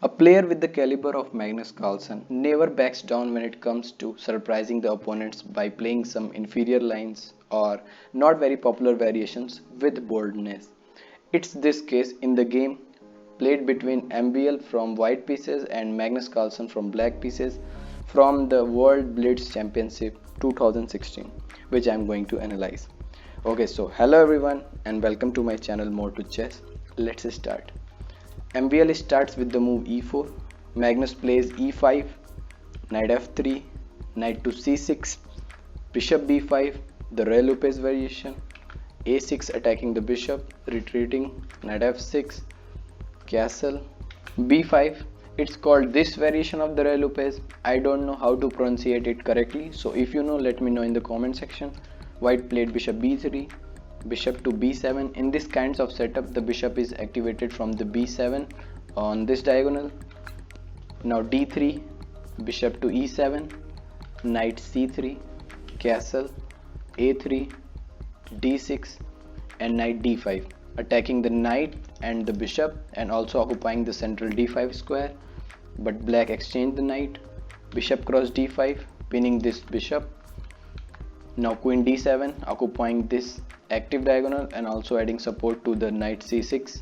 A player with the caliber of Magnus Carlsen never backs down when it comes to surprising the opponents by playing some inferior lines or not very popular variations with boldness. It's this case in the game played between MBL from white pieces and Magnus Carlsen from black pieces from the World Blitz Championship 2016, which I'm going to analyze. Okay, so hello everyone and welcome to my channel More to Chess. Let's start. MBL starts with the move e4, Magnus plays e5, knight f3, knight to c6, bishop b5, the Ruy Lopez variation, a6 attacking the bishop, retreating, knight f6, castle, b5. It's called this variation of the Ruy Lopez. I don't know how to pronunciate it correctly, so if you know, let me know in the comment section. White played bishop b3, bishop to b7. In this kinds of setup, the bishop is activated from the b7 on this diagonal. Now d3, bishop to e7, knight c3, castle, a3, d6 and knight d5, attacking the knight and the bishop and also occupying the central d5 square, but black exchanged the knight, bishop cross d5, pinning this bishop. Now queen d7, occupying this active diagonal and also adding support to the knight c6,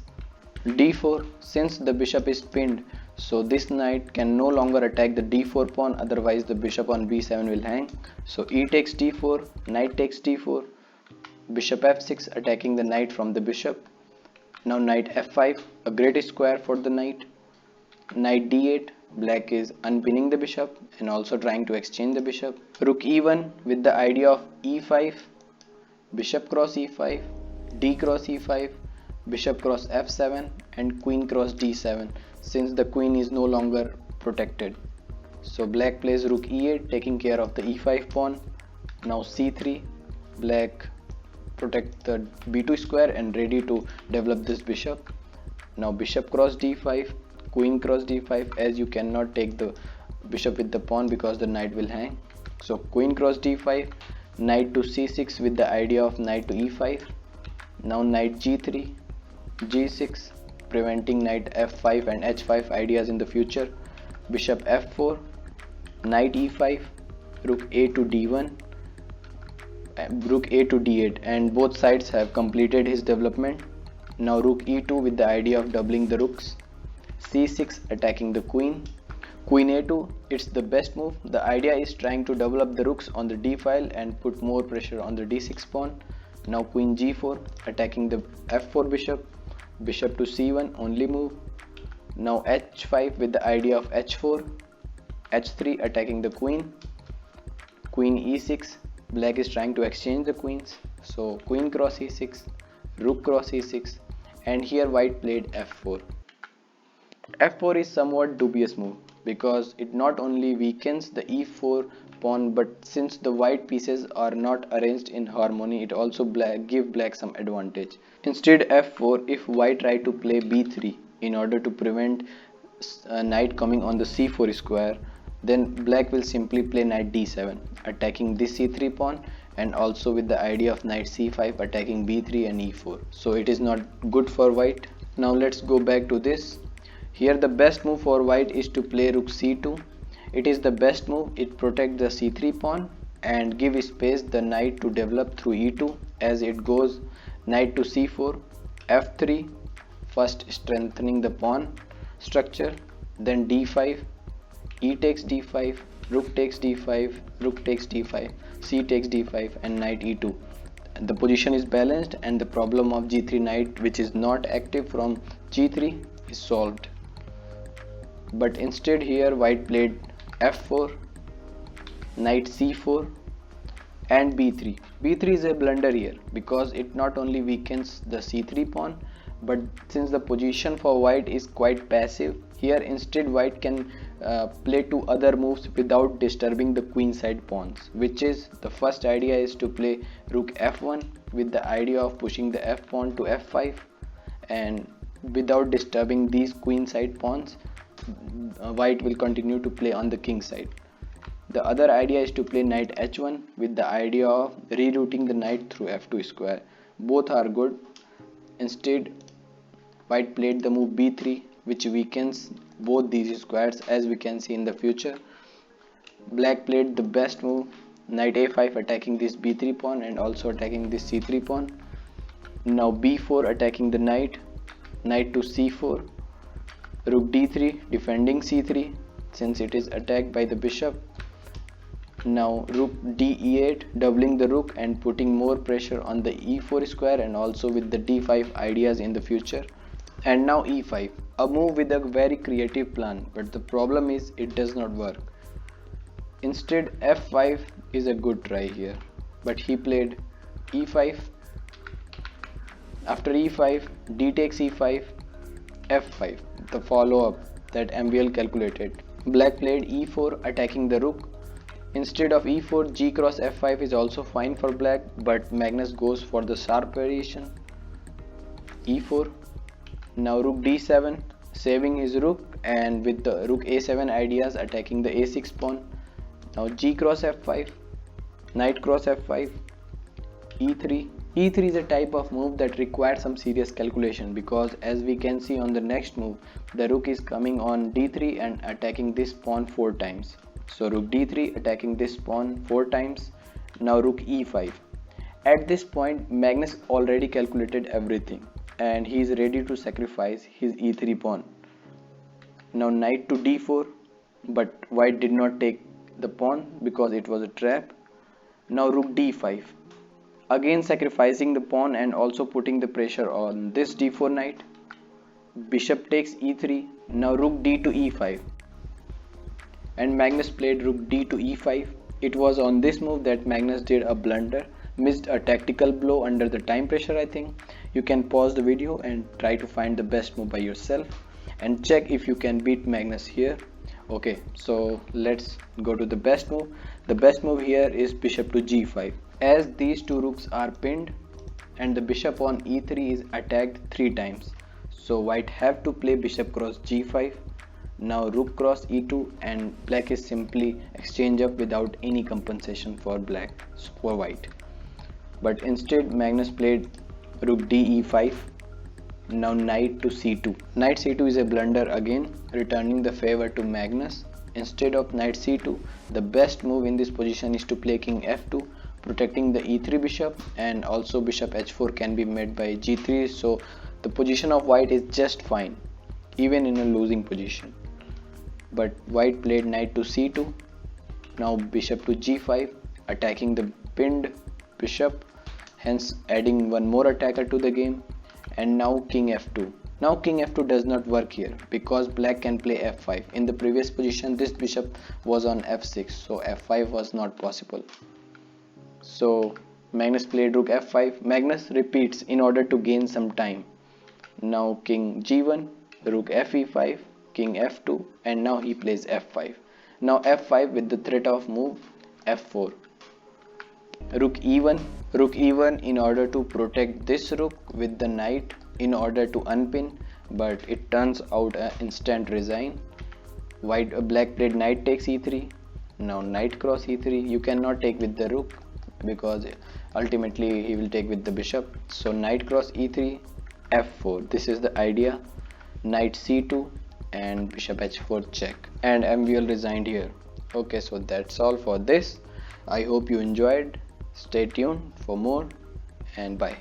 d4. Since the bishop is pinned, so this knight can no longer attack the d4 pawn, otherwise the bishop on b7 will hang. So e takes d4, knight takes d4, bishop f6 attacking the knight from the bishop. Now knight f5, a great square for the knight. Knight d8, black is unpinning the bishop and also trying to exchange the bishop. Rook e1 with the idea of e5, bishop cross e5, d cross e5, bishop cross f7 and queen cross d7, since the queen is no longer protected. So black plays rook e8 taking care of the e5 pawn. Now c3, black protect the b2 square and ready to develop this bishop. Now bishop cross d5, queen cross d5, as you cannot take the bishop with the pawn because the knight will hang. So queen cross d5, knight to c6 with the idea of knight to e5. Now knight g3, g6, preventing knight f5 and h5 ideas in the future. Bishop f4, knight e5, rook a to d1, rook a to d8, and both sides have completed his development. Now rook e2 with the idea of doubling the rooks, c6 attacking the queen, queen a2, it's the best move. The idea is trying to double up the rooks on the d file and put more pressure on the d6 pawn. Now queen g4 attacking the f4 bishop, bishop to c1 only move. Now h5 with the idea of h4, h3 attacking the queen, queen e6, black is trying to exchange the queens, so queen cross e6, rook cross e6, and here white played f4. f4 is somewhat dubious move because it not only weakens the e4 pawn, but since the white pieces are not arranged in harmony, it also give black some advantage. Instead f4, if white try to play b3 in order to prevent a knight coming on the c4 square, then black will simply play knight d7 attacking this c3 pawn and also with the idea of knight c5 attacking b3 and e4, so it is not good for white. Now let's go back to this. Here the best move for white is to play rook c2. It is the best move. It protects the c3 pawn and give space the knight to develop through e2 as it goes knight to c4, f3, first strengthening the pawn structure, then d5, e takes d5, rook takes d5, rook takes d5, c takes d5 and knight e2. The position is balanced and the problem of g3 knight, which is not active from g3, is solved. But instead here white played f4, knight c4 and b3. b3 is a blunder here because it not only weakens the c3 pawn, but since the position for white is quite passive, here instead white can play two other moves without disturbing the queen side pawns, which is the first idea is to play rook f1 with the idea of pushing the f pawn to f5, and without disturbing these queen side pawns, white will continue to play on the king side. The other idea is to play knight h1 with the idea of rerouting the knight through f2 square. Both are good. Instead, white played the move b3 which weakens both these squares, as we can see in the future. Black played the best move, knight a5, attacking this b3 pawn and also attacking this c3 pawn. Now b4, attacking the knight, knight to c4, rook d3, defending c3 since it is attacked by the bishop. Now rook d e8, doubling the rook and putting more pressure on the e4 square, and also with the d5 ideas in the future. And now e5, a move with a very creative plan, but the problem is it does not work. Instead, f5 is a good try here, but he played e5. After e5, d takes e5, f5, the follow-up that MVL calculated. Black played e4, attacking the rook. Instead of e4, g cross f5 is also fine for black, but Magnus goes for the sharp variation, e4. Now rook d7, saving his rook, and with the rook a7 ideas attacking the a6 pawn. Now g cross f5, knight cross f5, e3. e3 is a type of move that requires some serious calculation, because as we can see on the next move, the rook is coming on d3 and attacking this pawn 4 times. So rook d3 attacking this pawn 4 times. Now rook e5. At this point, Magnus already calculated everything and he is ready to sacrifice his e3 pawn. Now knight to d4, but white did not take the pawn because it was a trap. Now rook d5, again sacrificing the pawn and also putting the pressure on this d4 knight. Bishop takes e3. Now rook d to e5, and Magnus played rook d to e5. It was on this move that Magnus did a blunder, missed a tactical blow under the time pressure, I think. You can pause the video and try to find the best move by yourself and check if you can beat Magnus here. Okay, so let's go to the best move. The best move here is bishop to g5. As these two rooks are pinned and the bishop on e3 is attacked 3 times, so white have to play bishop cross g5. Now rook cross e2, and black is simply exchange up without any compensation for white. But instead Magnus played rook d e5. Now knight to c2. Knight c2 is a blunder again, returning the favor to Magnus. Instead of knight c2, the best move in this position is to play king f2, protecting the e3 bishop, and also bishop h4 can be made by g3, so the position of white is just fine even in a losing position. But white played knight to c2. Now bishop to g5, attacking the pinned bishop, hence adding one more attacker to the game. And now king f2. Now king f2 does not work here because black can play f5. In the previous position this bishop was on f6, so f5 was not possible. So Magnus played rook f5. Magnus repeats in order to gain some time. Now king g1, rook fe5, king f2, and now he plays f5. Now f5 with the threat of move f4. Rook e1 in order to protect this rook with the knight in order to unpin, but it turns out an instant resign. Black played knight takes e3. Now knight cross e3. You cannot take with the rook because ultimately he will take with the bishop. So knight cross e3, f4. This is the idea. Knight c2 and bishop h4 check, and MVL resigned here. Okay, so that's all for this. I hope you enjoyed. Stay tuned for more, and bye.